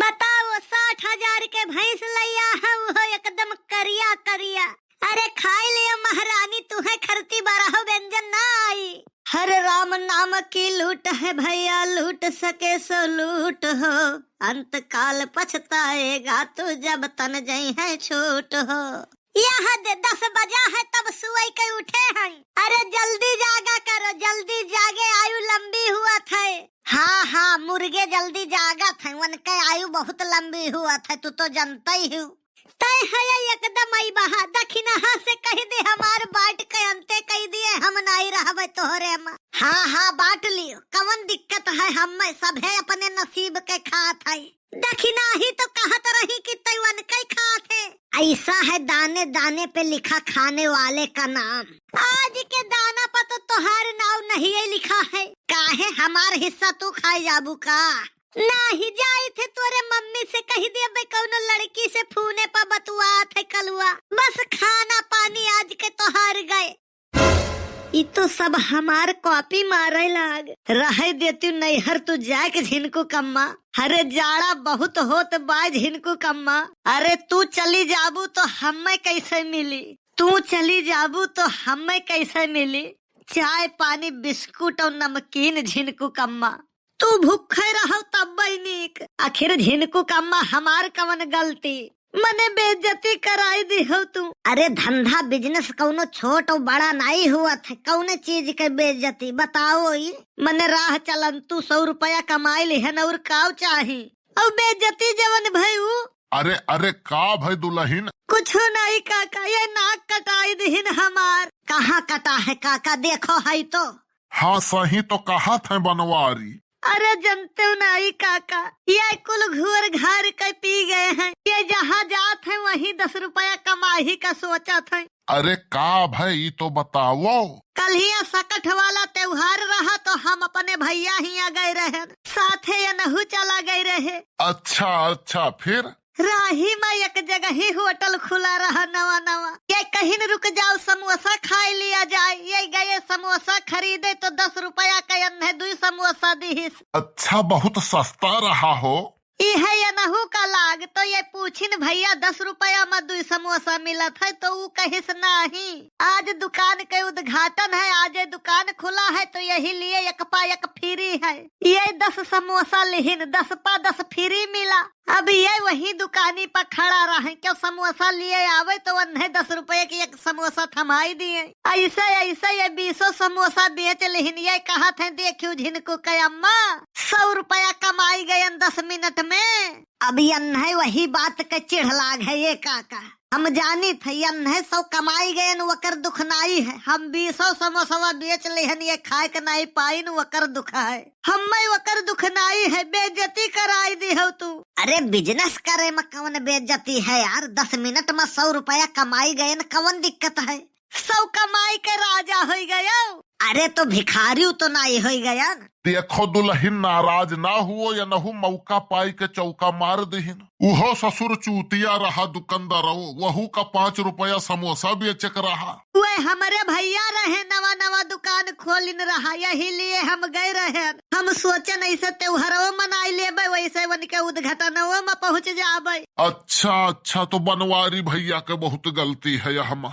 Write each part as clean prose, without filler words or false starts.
बताओ 60,000 के भैंस लैया है वो एकदम करिया करिया। अरे खाई लियो महारानी, तुम्हें खरती बारह व्यंजन ना आई। हर राम नाम की लूट है भैया, लूट सके सो लूट हो, अंत काल पछताएगा तू जब तन जई है छूट हो। यहाँ 10 बजा है तब सुई के उठे हैं। अरे जल्दी जागा करो, जल्दी जागे, आयु लंबी हुआ था। हाँ हाँ, मुर्गे जल्दी जागा थे, उनके आयु बहुत लंबी हुआ था, तू तो जानता ही हूँ। तय है एकदम आई बहा दखिना से कह दे हमार बाट के अंते कह दिए, हम नहीं रहबे तोहरे में। हाँ हाँ बाट लियो, कवन दिक्कत है, हम सभे अपने नसीब के खात है। दखिना ही तो कहत रही कि तैवन के खात है। ऐसा है दाने दाने पे लिखा खाने वाले का नाम। आज के दाना पर तो तोहार नाम नहीं है लिखा है, काहे हमार हिस्सा तू खाए जाबू का? नहीं जाई थे तोरे मम्मी से कह दिया बे कौनो लड़की से फोने पर बतुआ थे कलुआ, बस खाना पानी आज के तोहार गए। ये तो सब हमार कॉपी मारे लाग रहे देती नैहर तू जाके झिनको कम्मा। अरे जाड़ा बहुत होत बा झिनको कम्मा। अरे तू चली जाबू तो हमें कैसे मिली, तू चली जाबू तो हमें कैसे मिली चाय पानी बिस्कुट और नमकीन झिनको कम्मा। तू भूखे रहो तब नीक, आखिर झिनको कम्मा हमार कवन गलती, मने बेइज्जती कराई दी हो तू। अरे धंधा बिजनेस कौनो छोट और बड़ा नहीं हुआ था, कौने चीज के बेइज्जती बताओ ही। मने राह चलन तू 100 रुपया कमाई लिहन और काव चाही, और बेइज्जती जवन भयू। अरे अरे का भाई दुल्हन? कुछ नहीं काका, ये नाक कटाई दिहिन हमार। कहाँ कटा है काका, देखो है तो। हाँ सही तो कहा था बनवारी। अरे जनते नहीं काका, ये कुल घूर घर के पी गए हैं, ये जहाँ जात है वहीं 10 रुपया कमाही का सोचा था। अरे का भाई तो बताओ। कल ही सकठ वाला त्योहार रहा तो हम अपने भैया ही आ गए रहे, साथे अनहु चला गए रहे। अच्छा अच्छा, फिर राही में एक जगह ही होटल खुला रहा नवा नवा, ये कहीं न रुक जाओ समोसा खा लिया जाए। ये गए समोसा खरीदे तो 10 रुपया का अन्य 2 समोसा दीहिस। अच्छा, बहुत सस्ता रहा हो। ये नहु का लाग तो ये पूछिन भैया 10 रुपया में 2 समोसा मिला था, तो वो कहिस नहीं। आज दुकान के उद्घाटन है, आज ये दुकान खुला है तो यही लिए 1 पा 1 फ्री है। ये 10 समोसा लिहिन, 10 पा 10 फ्री मिला। अब ये वही दुकानी पर खड़ा रहे, क्यों समोसा लिए आवे तो उन्हें 10 रुपए की 1 समोसा थमाई दिए। ऐसा ऐसा ये 20 समोसा बेच लिहिन। ये कहा थे देखियो झिनको के अम्मा 100 रुपया कमाई गए 10 मिनट में। अब यन्हे वही बात के चिढ़ लाग है ये काका, हम जानी थे यन्हे 100 कमाई गए वकर दुख नहीं है। हम 20 समोसा बेच लिहन, ये खाए के नहीं पाई न वकर दुख है, हमें वकर दुख नहीं है। बेइज्जती कराई दी हो तू। अरे बिजनेस करे में कौन बेइज्जती है यार, 10 मिनट में 100 रुपया कमाई गए न, कौन दिक्कत है। 100 कमाई के राजा हो गया। अरे तो भिखारी तो नहीं हो गया। देखो दुल्हन, नाराज ना हुओ या नहु मौका पाई के चौका मार दहिन। उहो ससुर चूतिया रहा दुकानदार, वहू का 5 रुपया समोसा बेचक रहा। वे हमारे भैया रहे, नवा नवा दुकान खोलिन रहा, यही लिए हम गए रहे। हम सोचन ऐसे त्योहारों मनाई लेबे, वैसे बन के उद्घाटनों में पहुँच जाबे। अच्छा अच्छा, तो बनवारी भैया के बहुत गलती है हम।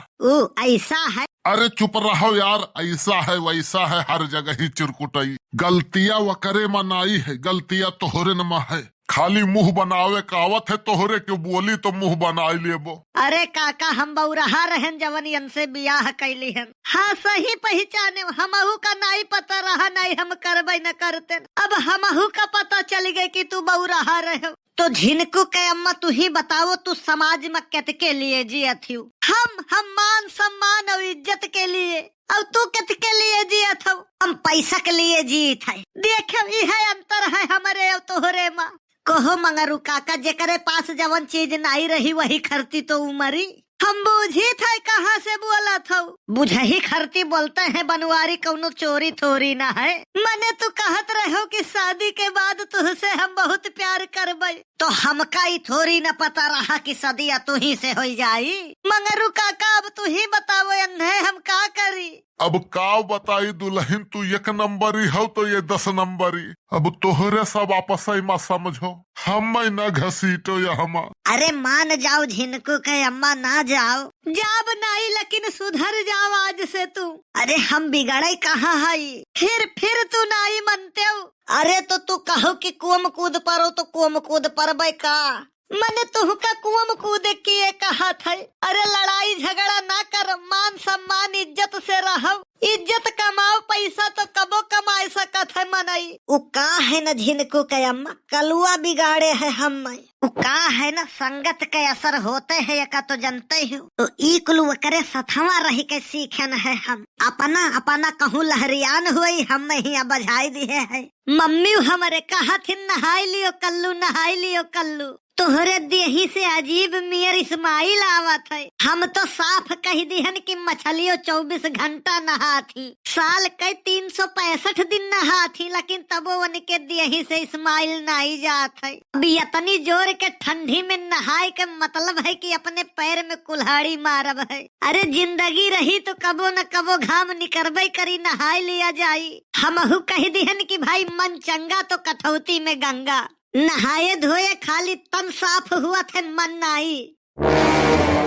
ऐसा है। अरे चुप रहो यार, ऐसा है वैसा है, हर जगह ही चिरकुटाई। गलतियां वकरे मनाई है, गलतियां तोहरे न है। खाली मुंह बनावे कावत है तोहरे, क्यों बोली तो मुंह बनाई लेबो। अरे काका, हम बौरहा रहन जवनियन से बियाह कैली हन। हाँ सही पहचाने, हमहू का नहीं पता रहा, नहीं हम करबे न करते। अब हमहू का पता चल गए कि तू बौरहा रहे। तो झिनको के अम्मा तू ही बताओ, तू समाज में कित के लिए जियत हूँ? हम मान सम्मान और इज्जत के लिए, और तू कित के लिए जियत हो? हम पैसा के लिए जीत है। देखो यह अंतर है हमारे और तोहरे में। कहो मंगरू काका, जेकरे पास जवन चीज नहीं रही वही खरती तो उमरी। हम बूझी थे कहाँ से बोला था, बुझही खरती बोलते हैं बनवारी, कौनो चोरी थोड़ी ना है। मने तू कहत रहो कि शादी के बाद तुझसे हम बहुत प्यार करबे, तो हमका ही थोड़ी न पता रहा कि सदिया तू ही से हो जाई। मंगरू काका, अब तू ही बताओ अन्हे हम का करी। अब का बताई दुल्हन, तू 1 नंबरी हो तो ये 10 नंबरी। अब तोहरे सब आपस में समझो, हम न घसीटो या हमा। अरे मान जाओ झिनकू के अम्मा, ना जाओ जाब नहीं, लेकिन सुधर जाओ आज से तू। अरे हम बिगड़े कहाँ है, फिर तू नहीं मनते हो। अरे तो तू कहो कि कुम कूद परो तो कुम कूद परबे का, मैंने तुहका कुम कूद किए कहा था। अरे लड़ाई झगड़ा ना कर, मान सम्मान इज्जत से रहो, इज्जत कमाओ, पैसा तो कबो कमाए सकत है मनई। उ का है न झिनकू के अम्मा, कलुआ बिगाड़े है हम। उ का है न संगत के असर होते है का तो जानते हो। तो ई कुलु करे सथवा रही के सीखन है हम, अपना अपना कहूँ लहरियान हुई हम ही बजाई दिए है। मम्मी हमारे कहा थी नहाई लियो कल्लू, नहाई लियो कल्लू। तोहरे देही से अजीब मियर इस्माइल आवत है। हम तो साफ कह दिहन कि मछलियों 24 घंटा नहाती, साल के 365 दिन नहाती, लेकिन तबो उनके देही से इस्माइल नहीं जात है। अभी इतनी जोर के ठंडी में नहाए के मतलब है कि अपने पैर में कुल्हाड़ी मारब है। अरे जिंदगी रही तो कबो न कबो घाम निकरबे करी, नहाए लिया जाई। हमहू कह दिहन कि भाई मन चंगा तो कठौती में गंगा, नहाए धोए खाली तन साफ हुआ थे मन नाई।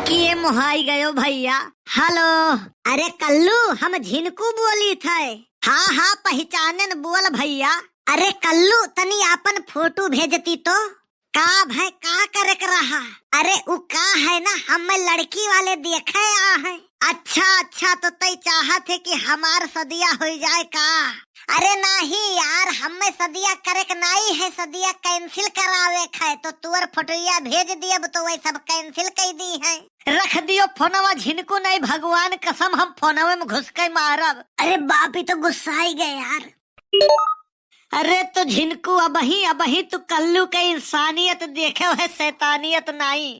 किए मुहाई गयो भैया। हेलो, अरे कल्लू हम झिनकू बोली थे। हाँ हाँ पहचानन, बोल भैया। अरे कल्लू तनी अपन फोटो भेजती तो। का भाई का करे कर रहा? अरे उ का है ना, हम लड़की वाले देखे आ है। अच्छा तो तय चाहत है कि हमार सदिया हो जाए का? अरे नहीं यार, हमें सदिया करे के नहीं है, सदिया कैंसिल करावे है। तो तुअर फोटोया भेज दिया तो वही सब कैंसिल कर दी है। रख दियो फोनवा झिनकू, नहीं भगवान कसम हम फोनवे में घुस के मारब। अरे बाप ही तो गुस्सा ही गए यार। अरे तो झिनकू अबही तू कल्लू के इंसानियत देखे है, शैतानियत नहीं।